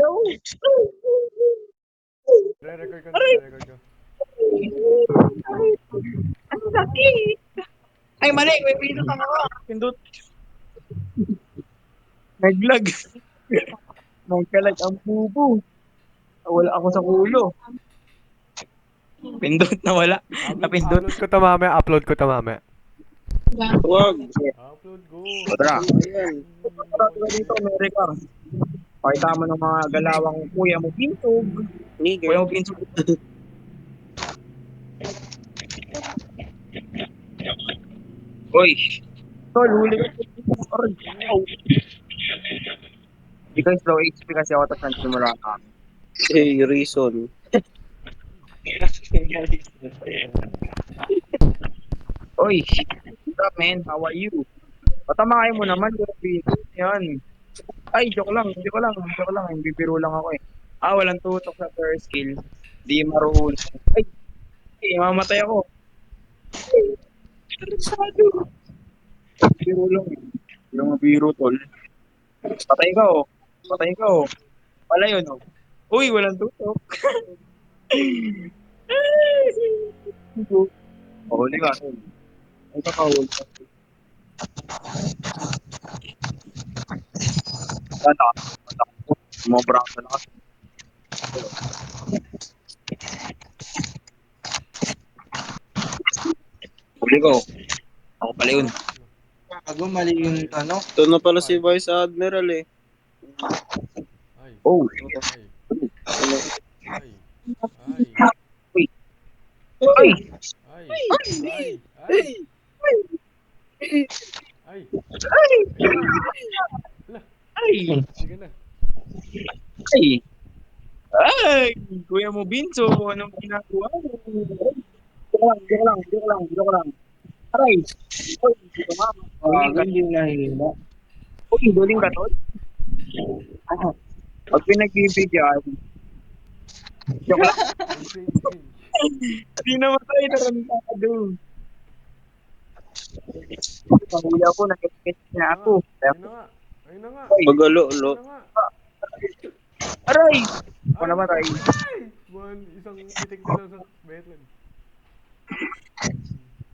ayaw. Re-record ko na, Aray! re-record ko. Aray! Ang sakit! Ay, mali. May pindot ako. Pindot. Naglag. Nagkalag ang pupo. Wala ako sa kulo. Pindot na wala. Napindot. Upload ko to mamaya, upload ko to mamaya. Huwag. Upload ko. Tara. Ayan. Tara dito, Amerika. Pakita mo ng mga galawang kuya mo pintog. Kuya Nigger. mo pintog. Hoy. Tol, huli ka. Aray. Ow. Hindi guys, low HP kasi ako tapos nagsimula kami. Hey, reason. Oy. What's up, man? How are you? Patamahin mo naman, grabe. Yan. Ay, joke lang. Joke lang. Joke lang. Bibiro lang ako eh. Walang tutok sa first skill. Di marunong. Ay, mamatay ako. Interesado. Biro lang eh. Yung biro, tol. Patay ka oh. Patay ka oh. Wala yun oh. Uy, walang tutok. Huli ka, tol. Ay, kakahuli ka. Tata. Sumobrang sa lakas. Huli ko. Ako pala yun. Gago, mali yung ano. Ito na pala si Vice Admiral eh. Ay, Oh. ay, Ano? ay, ay, Uy. Ay. ay, ay, ay, ay. Ay. Ayun na. Wala, Ay. sige na. Ay. Ay. Kuya mo, Binso. Anong ginagawa mo? Joke lang. Aray. Uy, tumama. Gago, hindi nahihila. Uy, duling ka, tol. Pag pinagbibigyan, joke lang. Change. Hindi namatay, tarantado. Pahuli ako, nag-get na ako. Ayun na nga. Ayun na nga. Magalo-lo. Ayun na nga. Aray! Ako Ay, namatay. ay! Isang pitik na lang sa Bethlehem.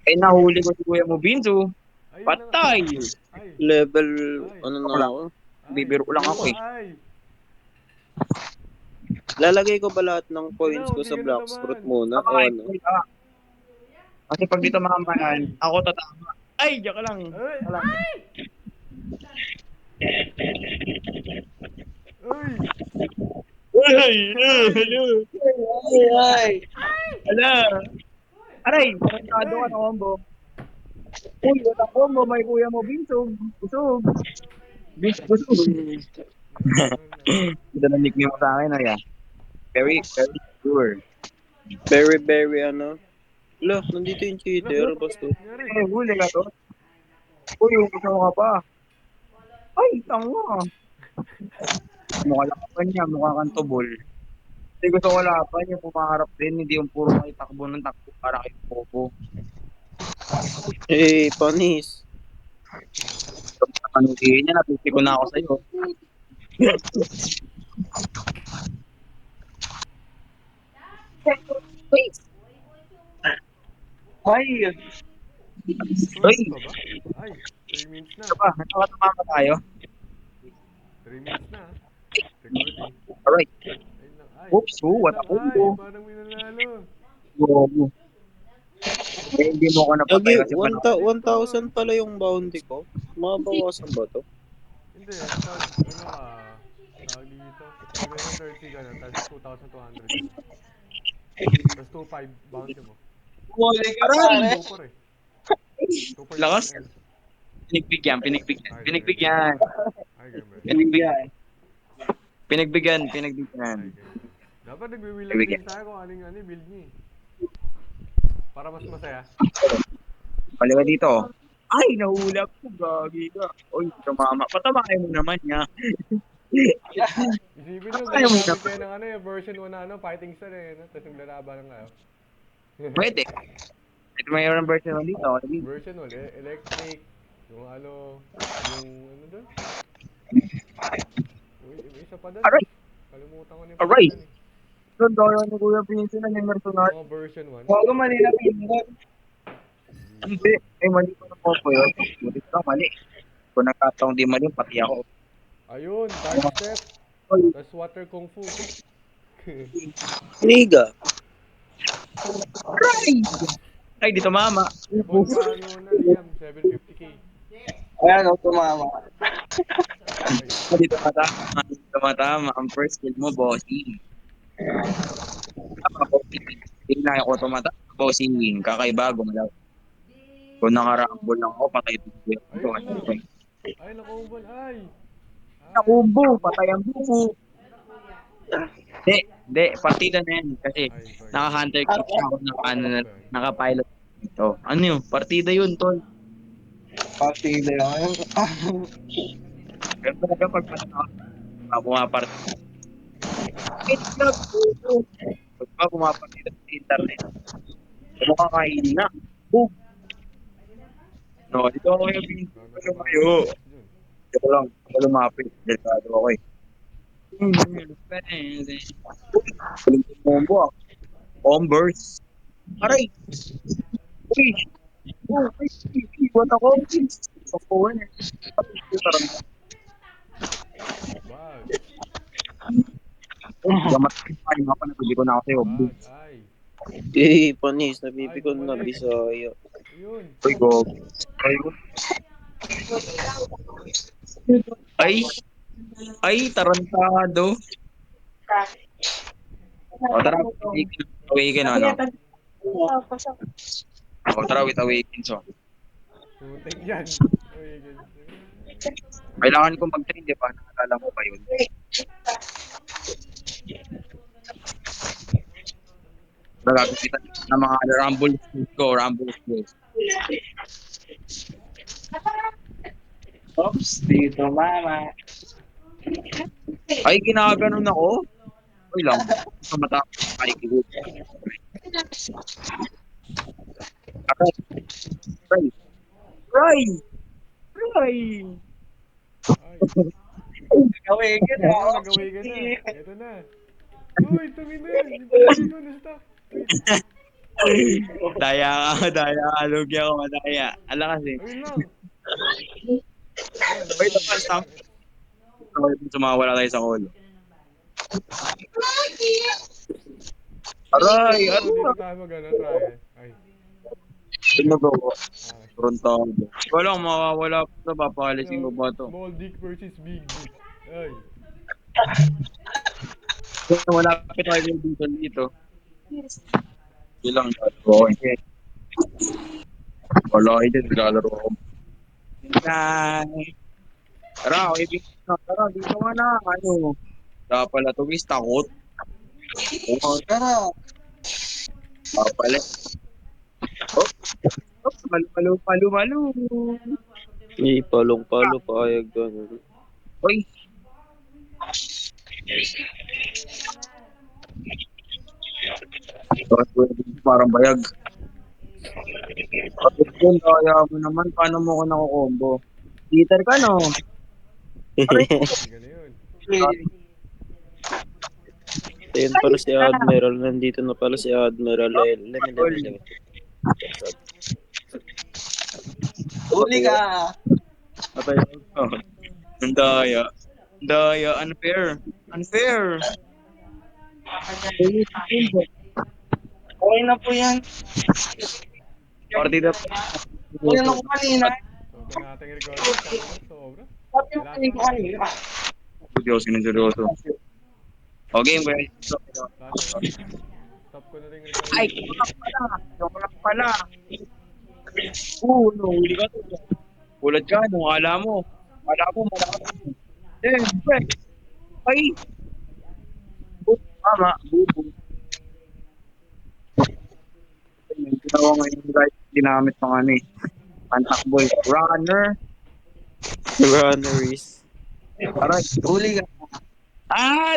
Eh, nahuli ko si Kuya mo, Binso. Ayun na nga. Patay! Ay, Level, Ay. ano na Wala. ako. ay. Bibiro lang ako eh. Ay! Lalagay ko ba lahat ng points Ano, ko hindi sa ka na Black naman. Fruit muna? O Ay, ano? kasi pag dito mamayan, ako tatama. Ay, joke lang. Ay! Wala. Ay! Ay! Ay! Hello! Ay! Ala! Aray! Tarantado ka na combo. Uy, wala combo. May Kuya mo, Binso. Busog. Busog. Ito na nickname mo sa akin, ay very, very sure. Very, very ano. Lo, nandito yung cheater. Basta. Nangyari? Eh, huli ka to. Uy, gusto mo ka pa. Ay, tanga. Mukha lang ka niya, mukha kang tubol. Hindi gusto ko laban yung pumaharap din, hindi yung puro may takbo ng takbo para kay Popo. Eh, panis. Panulihin niya, natuti ko na ako sa'yo. Ay! Uy! Uy, pa ba? Ay, 3 minutes na. Ito ba? Nakatamama tayo? 3 minutes na. Recording. Alright. Ayun lang. Ay, Oops, ayun wala lang. ko. Ay, parang may nanalo. Bobo. Eh, hindi mo ako napatay Lagi, kasi pa 1,000 pala yung bounty ko. Mabawasan ba to? Hindi, pag ano ka, tawag dito. Pag nasa 30 ka na, tapos 2,200 ka na. Tapos 2,500 bounty mo. Huli ka Aray! pare. 2 pa rin. 2 Lakas. M. Pinigbigyan. Ay, ganun. Pinigbigyan. Ay, ganun. Pinigbigyan. Ay, Pinigbigyan. ganun. Dapat nagbibilang Pinigbigyan. din tayo kung anong ano, build niya eh. Para mas masaya. Paliwa dito. Ay, nahulap ko. Gagi ka. Uy, tumama. Patamahin mo naman niya. Isipin nyo, Ayaw mo gumagamit na. kayo ng ano, version 1 na ano, fighting star eh. No? Tapos naglalaban lang kayo. Pwede. Ito mayroon ng version dito. Version 1, electric, yung ano, yung ano doon? Yung isa pa doon. Aray. Kalimutan ko na yung Aray! pangalan eh. Doon tayo ni Kuya Vinci na may mercenary. Mga version 1. Gago mali na pindot. Hindi. Ay, mali ko na po po yun. Bulit lang, mali. Kung nagkataong di mali, pati ako. Ayun, Dark Step. Ay, Tapos Water Kung Fu. Niga. aray! Ay, di tumama. Volcano na, Liam. 750k. Ayan o, tumama. Ay, Ay, di tumatama. Di tumatama. Ang first skill mo, bossing. Tama, bossing. Hindi na ako tumatama. Bossing. Kakaiba, gumalaw. Kung nakarambol lang ako, patay ito. ayun na. Ay, nakumbol. Ay. Ay. Nakubo, patay ang bubo. Hindi, partida na yan. Kasi Ay, sorry. naka-hunter kick siya ako, naka-ano na, Ba yan? naka-pilot. Ito. Ano yun? Partida yun, tol. Pati na yun. Pero talaga pag pumapartida. It's not pag pumapartida sa internet, mukhang kainin na. Boom! No, dito ako yung Gago video. sa Lumayo. dun. Dito lang, ako lumapit. Delikado ako eh. Galing yung combo ah. Combers. Aray! Uy! Oh, what ako? Sa phone eh. Parang, Bag. gamat ako na, hindi ko na ako sa'yo. Bag. Ay. Eh, panis. Ay, Nabibigol na bumalik. Bisaya. Ayun. Uy, go. Ay, ay, tarantado. O tara, awaken ano. O tara, with awaken so. Putik yan. Ay, ganyan. Kailangan ko mag-train, di ba? Nakakala mo ba yun? Nagagamitan ng mga rumble skills ko, rumble skills. Oops, di tumama. Ay, ginaganon ako? Uy lang, sa mata. Ay, kigot. Aray, aray, aray, aray. Ay. Gawin ka na. Ayun, nag-away ka na. Ito na. Uy, tumi na. Yung pagkain ko na-stuck. Wait. Daya ka, lugi ako, madaya. Ala kasi. Ayun lang. Yan, Wait, nawala. naman, Sam. Sumawala tayo sa call. Aray, Dito, ano dito ba? tayo mag-ano, try. Ay. Pinagawa. Ah, Frontado. Walang mawawala pa ito, papalisin ko no, ba ito? small dick versus big dick. Ay. Malapit tayo dito. Bilang okay. Wala ito, naglalaro ako. Nay. Tara, tara, dito ka na. Ano? Kaya pala ito, guys, takot. Oo, Tara. pala. Oh, oh, malu. Eh, palong-palo pa kaya ganun. Uy, parang bayag. Kapit yun, kaya mo naman, paano mo ko nakukombo? Peter ka, no? Aray ko. Sige na yun. Ayun pala si Admiral. Nandito na pala si Admiral. Leme. Uli ka. Patay ako. Ang daya. Ang daya. Unfair. Okay na po yan. Partida. Okay na ko kanina. Sobra nating recording. Tangina, sobra. Sabi ko Kailangan kanina. Seryoso. Okay, well. Lasa na. Stop ko na rin Ay, recording. joke lang pala. Huli ka to. Ulat ka, nung akala mo. Malakas. Pre. Ay. Tama, bubo. Yung ginawa ngayon guys, ginamit ng ano eh. Pantakboy. Runner. Runneries. Aray. Uli ka.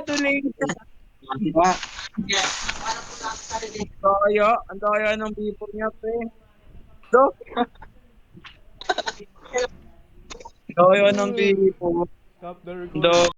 Tuloy. Diba? Ang daya ng people niya, pre. So, ang daya ng people. Stop the recording.